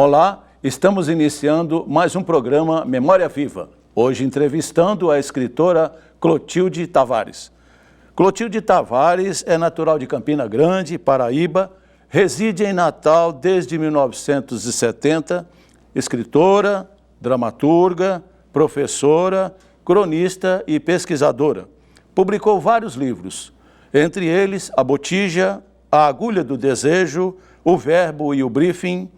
Olá, estamos iniciando mais um programa Memória Viva. Hoje entrevistando a escritora Clotilde Tavares. Clotilde Tavares é natural de Campina Grande, Paraíba, reside em Natal desde 1970, escritora, dramaturga, professora, cronista e pesquisadora. Publicou vários livros, entre eles A Botija, A Agulha do Desejo, O Verbo e o Briefing,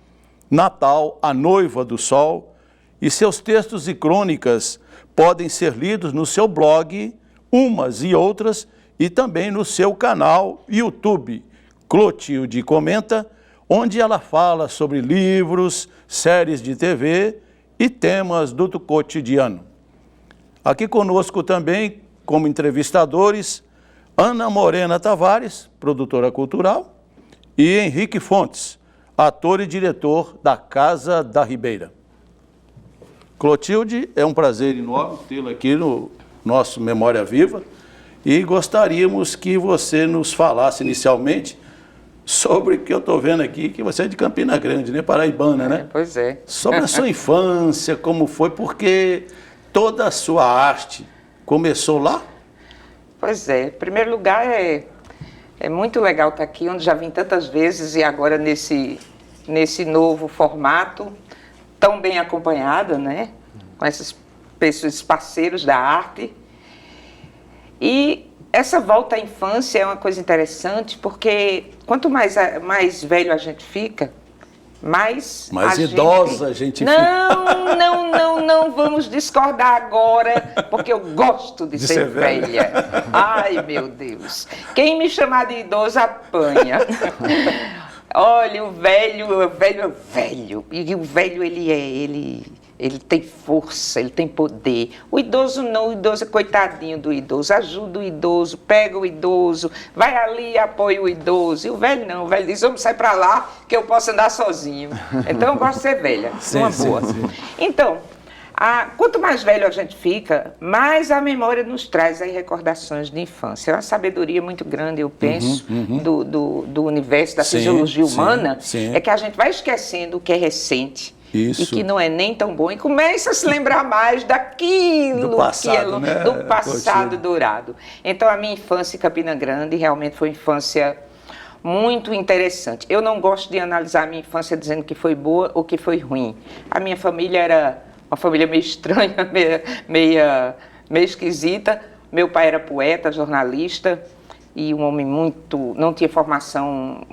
Natal, A Noiva do Sol, e seus textos e crônicas podem ser lidos no seu blog, Umas e Outras, e também no seu canal YouTube, Clotilde Comenta, onde ela fala sobre livros, séries de TV e temas do cotidiano. Aqui conosco também, como entrevistadores, Ana Morena Tavares, produtora cultural, e Henrique Fontes, ator e diretor da Casa da Ribeira. Clotilde, é um prazer enorme tê-la aqui no nosso Memória Viva e gostaríamos que você nos falasse inicialmente sobre o que eu estou vendo aqui, que você é de Campina Grande, né? Paraibana, né? Pois é. Sobre a sua infância, como foi, porque toda a sua arte começou lá? Pois é. Em primeiro lugar, é muito legal estar aqui, onde já vim tantas vezes e agora nesse novo formato, tão bem acompanhada, né? Com esses parceiros da arte. E essa volta à infância é uma coisa interessante, porque quanto mais velho a gente fica, mais idosa a gente fica. Não vamos discordar agora, porque eu gosto de ser velha. Ai, meu Deus. Quem me chamar de idoso apanha. Olha, o velho é velho. E o velho, ele tem força, ele tem poder. O idoso não, o idoso é coitadinho do idoso. Ajuda o idoso, pega o idoso, vai ali e apoia o idoso. E o velho não, o velho diz, vamos sair para lá que eu posso andar sozinho. Então eu gosto de ser velha, uma boa. Sim. Então, quanto mais velho a gente fica, mais a memória nos traz aí recordações de infância. É uma sabedoria muito grande, eu penso, do universo, da fisiologia humana, é que a gente vai esquecendo o que é recente. Isso. E que não é nem tão bom, e começa a se lembrar mais daquilo do passado, do passado dourado. Então, a minha infância em Campina Grande realmente foi uma infância muito interessante. Eu não gosto de analisar a minha infância dizendo que foi boa ou que foi ruim. A minha família era uma família meio estranha, meio esquisita. Meu pai era poeta, jornalista, e um homem não tinha formação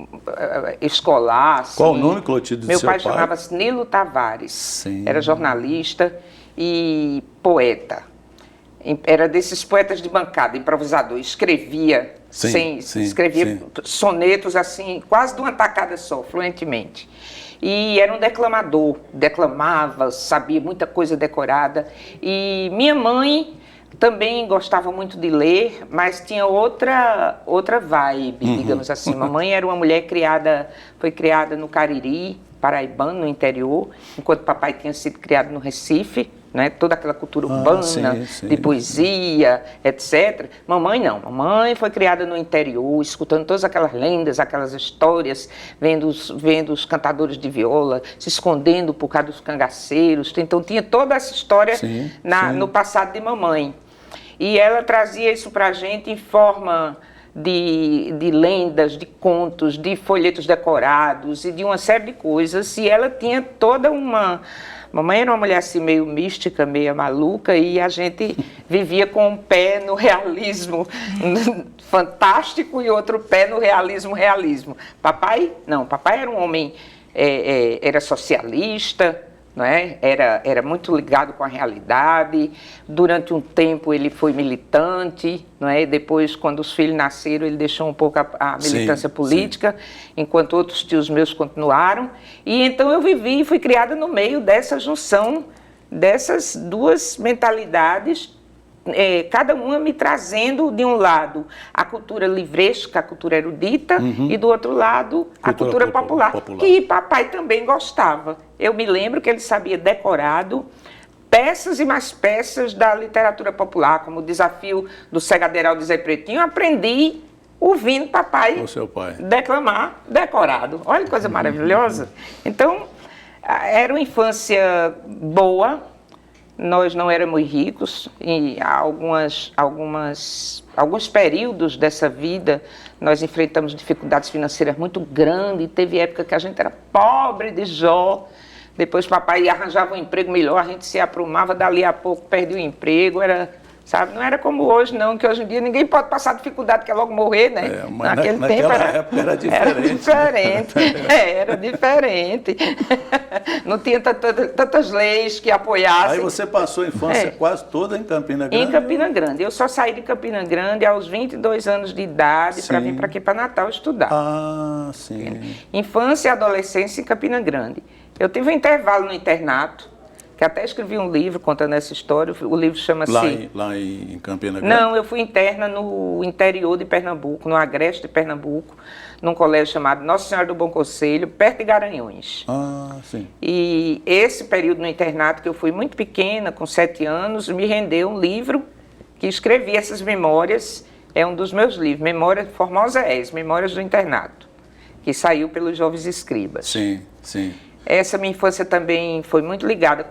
escolar. Assim. Qual o nome, Clotilde, do seu pai? Meu pai chamava-se Nilo Tavares. Sim. Era jornalista e poeta. Era desses poetas de bancada, improvisador. Escrevia sonetos assim, quase de uma tacada só, fluentemente. E era um declamador, declamava, sabia muita coisa decorada. E minha mãe também gostava muito de ler, mas tinha outra vibe, digamos assim. Mamãe era uma mulher foi criada no Cariri, paraibano, no interior, enquanto papai tinha sido criado no Recife, né? Toda aquela cultura urbana, de poesia, etc. Mamãe não, mamãe foi criada no interior, escutando todas aquelas lendas, aquelas histórias, vendo os cantadores de viola, se escondendo por causa dos cangaceiros. Então tinha toda essa história no passado de mamãe. E ela trazia isso para a gente em forma de lendas, de contos, de folhetos decorados e de uma série de coisas. E ela tinha toda uma... Mamãe era uma mulher assim meio mística, meio maluca, e a gente vivia com um pé no realismo fantástico e outro pé no realismo. Papai, não, papai era um homem, era socialista, não é? Era muito ligado com a realidade. Durante um tempo ele foi militante, não é? Depois, quando os filhos nasceram, ele deixou um pouco a militância política, enquanto outros tios meus continuaram. E então eu vivi e fui criada no meio dessa junção dessas duas mentalidades, cada uma me trazendo de um lado a cultura livresca, a cultura erudita, e do outro lado a cultura popular, que papai também gostava. Eu me lembro que ele sabia decorado peças e mais peças da literatura popular, como o Desafio do Cegadeiro de Zé Pretinho. Eu aprendi ouvindo papai o seu pai declamar decorado. Olha que coisa maravilhosa. Então, Era uma infância boa, nós não éramos ricos, e alguns períodos dessa vida nós enfrentamos dificuldades financeiras muito grandes, teve época que a gente era pobre de Jó, depois papai arranjava um emprego melhor, a gente se aprumava, dali a pouco perdia o emprego, sabe? Não era como hoje, não, que hoje em dia ninguém pode passar dificuldade, quer logo morrer, né? Mas naquela época era diferente. Era diferente. Não tinha tantas leis que apoiassem. Aí você passou a infância quase toda em Campina Grande? Em Campina Grande. Eu só saí de Campina Grande aos 22 anos de idade para vir para aqui, para Natal, estudar. Ah, sim. Infância e adolescência em Campina Grande. Eu tive um intervalo no internato, que até escrevi um livro contando essa história, o livro chama-se... Lá em Campina Grande? Não, eu fui interna no interior de Pernambuco, no Agreste de Pernambuco, num colégio chamado Nossa Senhora do Bom Conselho, perto de Garanhuns. Ah, sim. E esse período no internato, que eu fui muito pequena, com 7 anos, me rendeu um livro que escrevi essas memórias, é um dos meus livros, Memórias Formosa És, Memórias do Internato, que saiu pelos Jovens Escribas. Sim, sim. Essa minha infância também foi muito ligada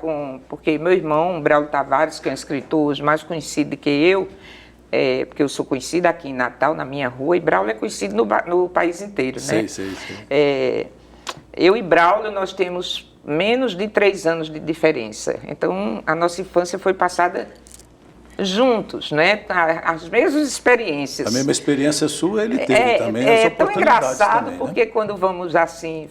porque meu irmão, Braulio Tavares, que é um escritor hoje mais conhecido que eu, porque eu sou conhecida aqui em Natal, na minha rua, e Braulio é conhecido no país inteiro, né? Sei. Eu e Braulio, nós temos menos de 3 anos de diferença. Então, a nossa infância foi passada juntos, né? As mesmas experiências. A mesma experiência sua ele teve também, as oportunidades tão engraçado, também, porque né? quando vamos assim,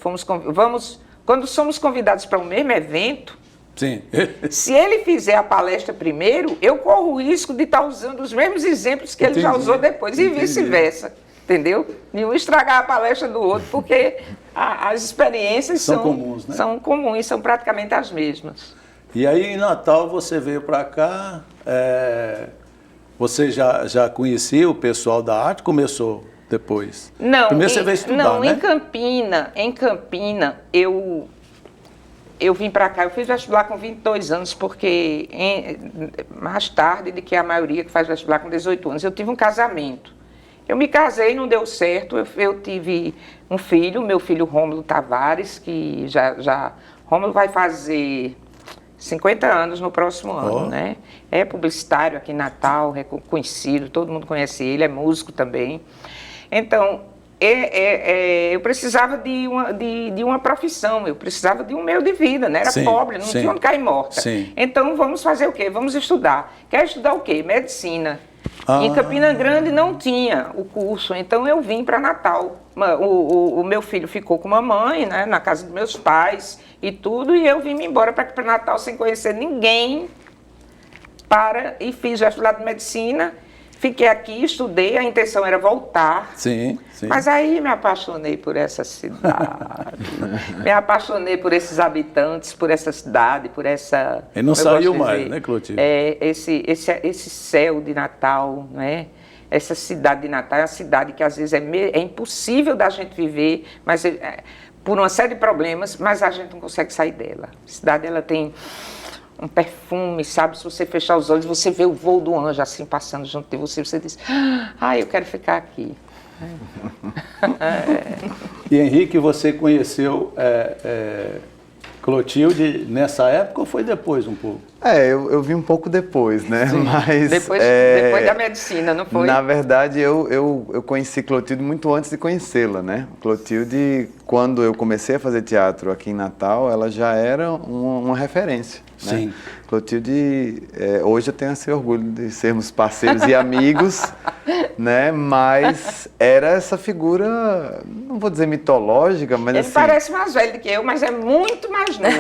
quando somos convidados para o mesmo evento, sim. Se ele fizer a palestra primeiro, eu corro o risco de estar usando os mesmos exemplos que ele já usou depois, e vice-versa, entendeu? Nenhum estragar a palestra do outro, porque as experiências são comuns, né? São comuns, são praticamente as mesmas. E aí em Natal você veio para cá, você já conhecia o pessoal da arte? Começou depois? Não, primeiro você veio estudar, né? Em Campina, eu vim para cá, eu fiz vestibular com 22 anos, porque mais tarde do que a maioria que faz vestibular com 18 anos, eu tive um casamento. Eu me casei, não deu certo, eu tive um filho, meu filho Rômulo Tavares, que Rômulo vai fazer 50 anos no próximo ano, né? É publicitário aqui em Natal, é conhecido, todo mundo conhece ele, é músico também. Então, eu precisava de uma profissão, eu precisava de um meio de vida, né? Era pobre, não tinha onde cair morta. Sim. Então, vamos fazer o quê? Vamos estudar. Quer estudar o quê? Medicina. Em Campina Grande não tinha o curso, então eu vim para Natal. O meu filho ficou com a mamãe, né, na casa dos meus pais e tudo, e eu vim embora para Natal sem conhecer ninguém, e fiz vestibular de medicina. Fiquei aqui, estudei, a intenção era voltar. Sim. Mas aí me apaixonei por essa cidade, me apaixonei por esses habitantes, por essa cidade, por essa... E não saiu mais, né, Clotilde? Esse céu de Natal, né? Essa cidade de Natal é uma cidade que às vezes é impossível da gente viver, mas por uma série de problemas, mas a gente não consegue sair dela. A cidade, ela tem um perfume, sabe? Se você fechar os olhos, você vê o voo do anjo assim passando junto de você, você diz, eu quero ficar aqui. E Henrique, você conheceu Clotilde nessa época ou foi depois um pouco? Eu vi um pouco depois, né? Sim. Mas depois da medicina, não foi? Na verdade, eu conheci Clotilde muito antes de conhecê-la, né? Clotilde, quando eu comecei a fazer teatro aqui em Natal, ela já era uma referência. Sim. Né? Clotilde, hoje eu tenho esse orgulho de sermos parceiros e amigos, né? Mas era essa figura, não vou dizer mitológica, mas Ele parece mais velho do que eu, mas é muito mais novo.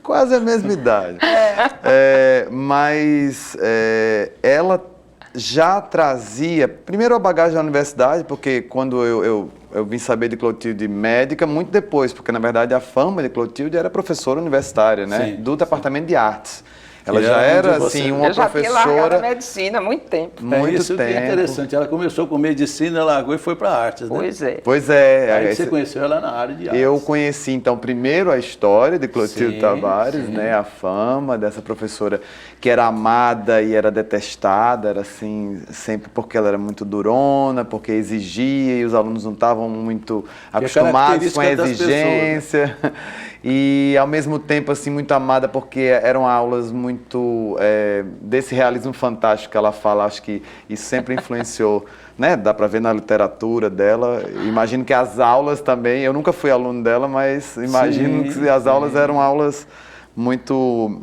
Quase a mesma idade. Mas ela já trazia, primeiro a bagagem da universidade, porque quando eu vim saber de Clotilde médica, muito depois, porque na verdade a fama de Clotilde era professora universitária, né? Do departamento de artes. Ela E já era era, onde assim, você- uma Eu já tinha largado a professora... medicina há muito tempo. Muito isso que é tempo. interessante. Ela começou com medicina, largou e foi para artes, né? Pois é. Pois é. Aí você conheceu ela na área de artes. Eu conheci, então, primeiro a história de Clotilde Sim, Tavares, sim. né? A fama dessa professora que era amada e era detestada, era assim, sempre porque ela era muito durona, porque exigia e os alunos não estavam muito acostumados com a característica das exigência. E, ao mesmo tempo, assim, muito amada porque eram aulas muito desse realismo fantástico que ela fala. Acho que isso sempre influenciou, né? Dá para ver na literatura dela. Imagino que as aulas também, eu nunca fui aluno dela, mas imagino que as aulas eram aulas muito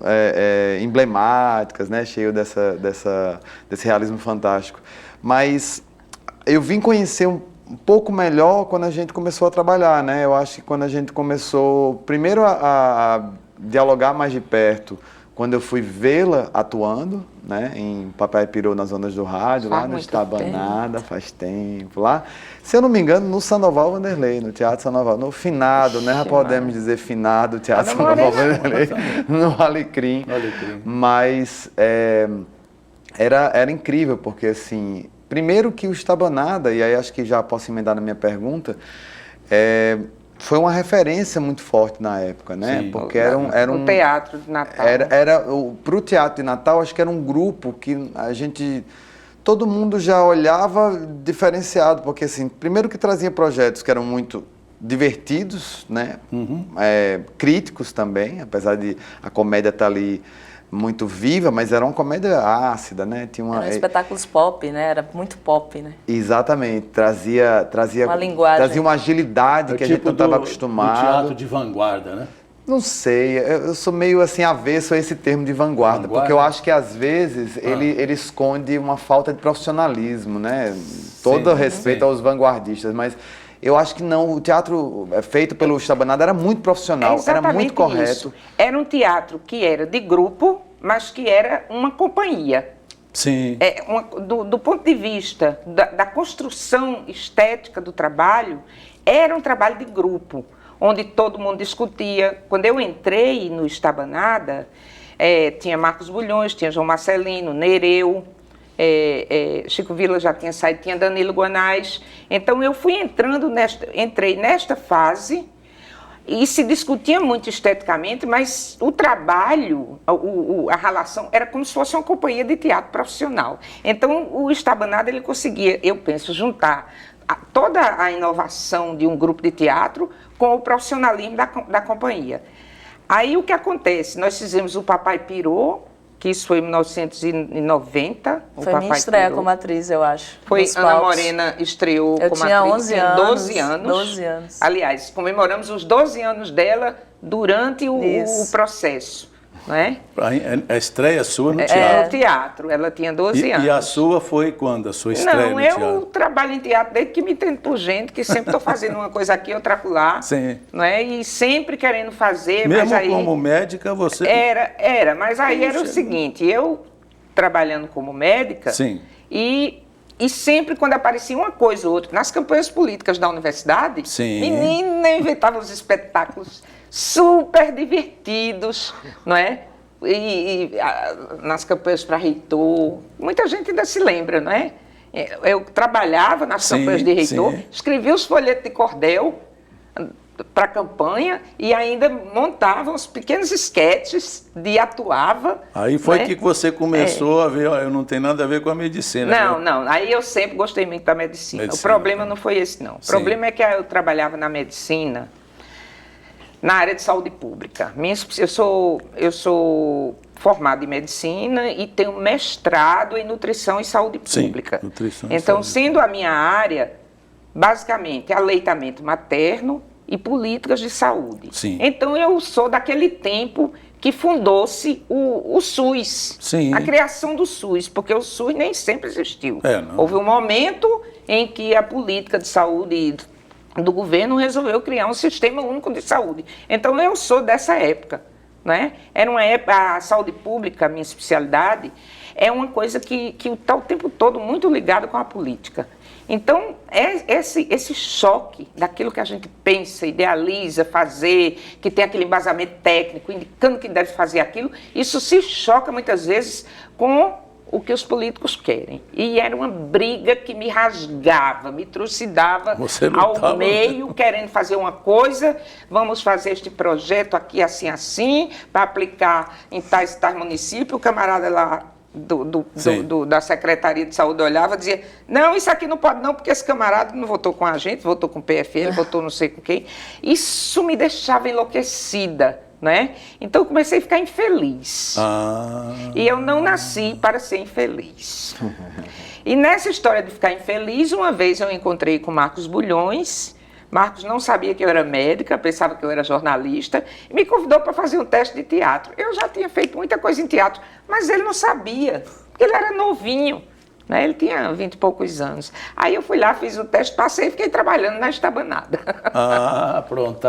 emblemáticas, né? Cheio desse realismo fantástico. Mas eu vim conhecer um pouco melhor quando a gente começou a trabalhar, né? Eu acho que quando a gente começou, primeiro a dialogar mais de perto, quando eu fui vê-la atuando, né? Em Papai Pirou, nas ondas do rádio, Faz lá no muito Estabanada, faz tempo, lá. Se eu não me engano, no Sandoval Vanderlei, no Teatro Sandoval, no finado, né? Já podemos dizer finado, Teatro Ana Sandoval Morena. Vanderlei, no Alecrim. Alecrim. Mas era incrível, porque assim, primeiro que o Estabanada, e aí acho que já posso emendar na minha pergunta, foi uma referência muito forte na época, né? Sim. Porque era um O teatro de Natal. Para o Teatro de Natal, acho que era um grupo que todo mundo já olhava diferenciado, porque assim, primeiro que trazia projetos que eram muito divertidos, né? Críticos também, apesar de a comédia estar ali muito viva, mas era uma comédia ácida, né? Tinha Eram espetáculos pop, né? Era muito pop, né? Exatamente, trazia Uma linguagem. trazia uma agilidade que a gente não estava acostumado. Do teatro de vanguarda, né? Não sei, eu sou meio assim avesso a esse termo de vanguarda, porque eu acho que às vezes ele esconde uma falta de profissionalismo, né? Todo respeito aos vanguardistas, mas eu acho que não, o teatro feito pelo Estabanada era muito profissional, era muito correto. Isso. Era um teatro que era de grupo, mas que era uma companhia. Sim. Do ponto de vista da construção estética do trabalho, era um trabalho de grupo, onde todo mundo discutia. Quando eu entrei no Estabanada, tinha Marcos Bulhões, tinha João Marcelino, Nereu, Chico Vila já tinha saído, tinha Danilo Guanais. Então eu fui entrei nesta fase e se discutia muito esteticamente, mas o trabalho, a relação era como se fosse uma companhia de teatro profissional. Então o Estabanada ele conseguia, eu penso, juntar toda a inovação de um grupo de teatro com o profissionalismo da companhia. Aí o que acontece? Nós fizemos o Papai Pirou, que isso foi em 1990. Foi minha estreia como atriz, eu acho. Foi nos Ana palcos. Morena estreou Eu como tinha atriz. 11 tinha anos, 12 anos. 12 anos. Aliás, comemoramos os 12 anos dela durante o Isso. processo, não é? A estreia sua no No teatro. teatro. Ela tinha 12 anos. E a sua foi quando? A sua estreia Não, no eu teatro? trabalho em teatro desde que me entendo por gente, que sempre estou fazendo uma coisa aqui, outra acolá. Sim. Não é? E sempre querendo fazer, Mesmo mas aí... como médica, você... Mas aí era o seguinte, eu trabalhando como médica, Sim. e sempre quando aparecia uma coisa ou outra, nas campanhas políticas da universidade, Sim. menina inventava uns espetáculos super divertidos, não é? Nas campanhas para reitor, muita gente ainda se lembra, não é? Eu trabalhava nas Sim, campanhas de reitor, sim. escrevia os folhetos de cordel para a campanha e ainda montava uns pequenos esquetes de atuava. Aí foi né? que você começou a ver, ó, eu não tenho nada a ver com a medicina. Não, né? não. Aí eu sempre gostei muito da medicina. O problema não foi esse, não. O problema é que eu trabalhava na medicina, na área de saúde pública. Eu sou formada em medicina e tenho mestrado em nutrição e saúde pública. Sim, nutrição e então, saúde. sendo a minha área, basicamente, aleitamento materno e políticas de saúde. Sim. Então, eu sou daquele tempo que fundou-se o SUS, Sim. a criação do SUS, porque o SUS nem sempre existiu. Não. Houve um momento em que a política de saúde do governo resolveu criar um sistema único de saúde. Então, eu sou dessa época. Né? Era uma época, a saúde pública, a minha especialidade, é uma coisa que está o tempo todo muito ligada com a política. Então, esse choque daquilo que a gente pensa, idealiza, fazer, que tem aquele embasamento técnico, indicando que deve fazer aquilo, isso se choca muitas vezes com o que os políticos querem. E era uma briga que me rasgava, me trucidava ao meio, querendo fazer uma coisa, vamos fazer este projeto aqui assim, assim, para aplicar em tais municípios, o camarada lá da Secretaria de Saúde olhava e dizia, não, isso aqui não pode não, porque esse camarada não votou com a gente, votou com o PFL, votou não sei com quem. Isso me deixava enlouquecida, né? Então eu comecei a ficar infeliz. E eu não nasci para ser infeliz. E nessa história de ficar infeliz, uma vez eu encontrei com Marcos Bulhões. Marcos não sabia que eu era médica, pensava que eu era jornalista, e me convidou para fazer um teste de teatro. Eu já tinha feito muita coisa em teatro, mas ele não sabia, porque ele era novinho, né? Ele tinha 20 e poucos anos. Aí eu fui lá, fiz o teste, passei e fiquei trabalhando na estabanada. Pronto,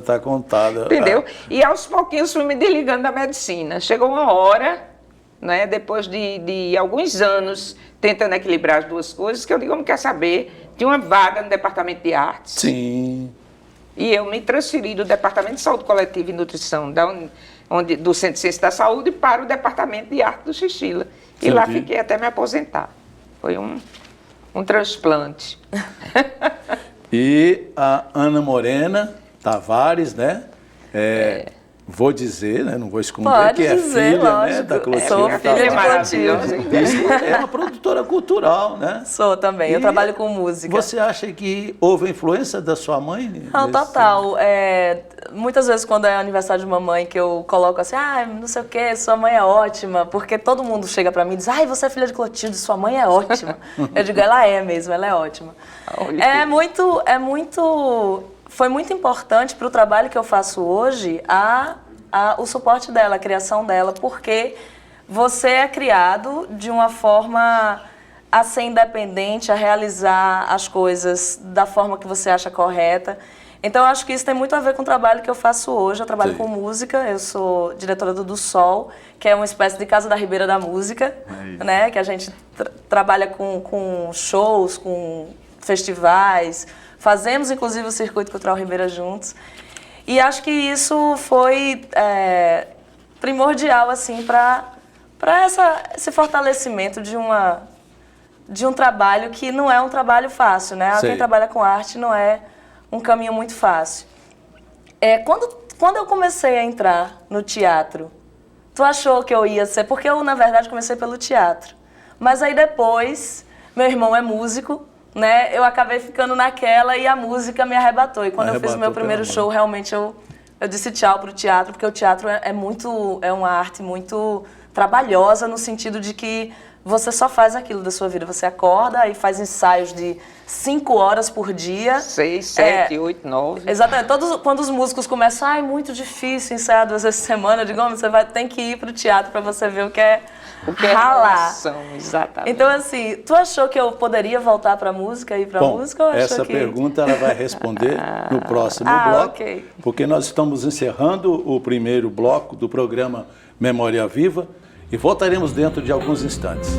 tá contado. Entendeu? E aos pouquinhos fui me desligando da medicina. Chegou uma hora, né, depois de alguns anos tentando equilibrar as duas coisas, que eu digo, como quer saber, tinha uma vaga no departamento de artes. Sim. E eu me transferi do departamento de saúde coletiva e nutrição do Centro de Ciência da Saúde para o departamento de arte do Xixila. E lá fiquei até me aposentar. Foi um transplante. E a Ana Morena Tavares, né? Vou dizer, né? Não vou esconder, pode que é dizer, filha, lógico. né, da Clotilde. Sou filha de Clotilde. É uma produtora cultural, né? Sou também, eu trabalho com música. Você acha que houve influência da sua mãe? Não, total. Muitas vezes quando é aniversário de mamãe que eu coloco assim, não sei o que, sua mãe é ótima, porque todo mundo chega pra mim e diz, você é filha de Clotilde, sua mãe é ótima. Eu digo, ela é mesmo, ela é ótima. Foi muito importante para o trabalho que eu faço hoje o suporte dela, a criação dela, porque você é criado de uma forma a ser independente, a realizar as coisas da forma que você acha correta. Então, eu acho que isso tem muito a ver com o trabalho que eu faço hoje. Eu trabalho com música, eu sou diretora do Sol, que é uma espécie de Casa da Ribeira da Música, né? Que a gente trabalha com shows, com festivais. Fazemos, inclusive, o Circuito Cultural Ribeira juntos. E acho que isso foi primordial, assim, para esse fortalecimento de um trabalho que não é um trabalho fácil, né? Quem trabalha com arte não é um caminho muito fácil. Quando eu comecei a entrar no teatro, tu achou que eu ia ser... Porque eu, na verdade, comecei pelo teatro. Mas aí depois, meu irmão é músico, né? Eu acabei ficando naquela e a música me arrebatou. E quando eu fiz o meu primeiro show, realmente eu disse tchau pro teatro, porque o teatro é uma arte muito trabalhosa, no sentido de que você só faz aquilo da sua vida. Você acorda e faz ensaios de 5 horas por dia. 6, 7, 8, 9. Exatamente. Quando os músicos começam, é muito difícil ensaiar 2 vezes por semana, eu digo, você tem que ir pro teatro para você ver o que é ralar. Exatamente. Então, assim, tu achou que eu poderia voltar para música e ir para música? Ou essa pergunta ela vai responder no próximo bloco, porque nós estamos encerrando o primeiro bloco do programa Memória Viva e voltaremos dentro de alguns instantes.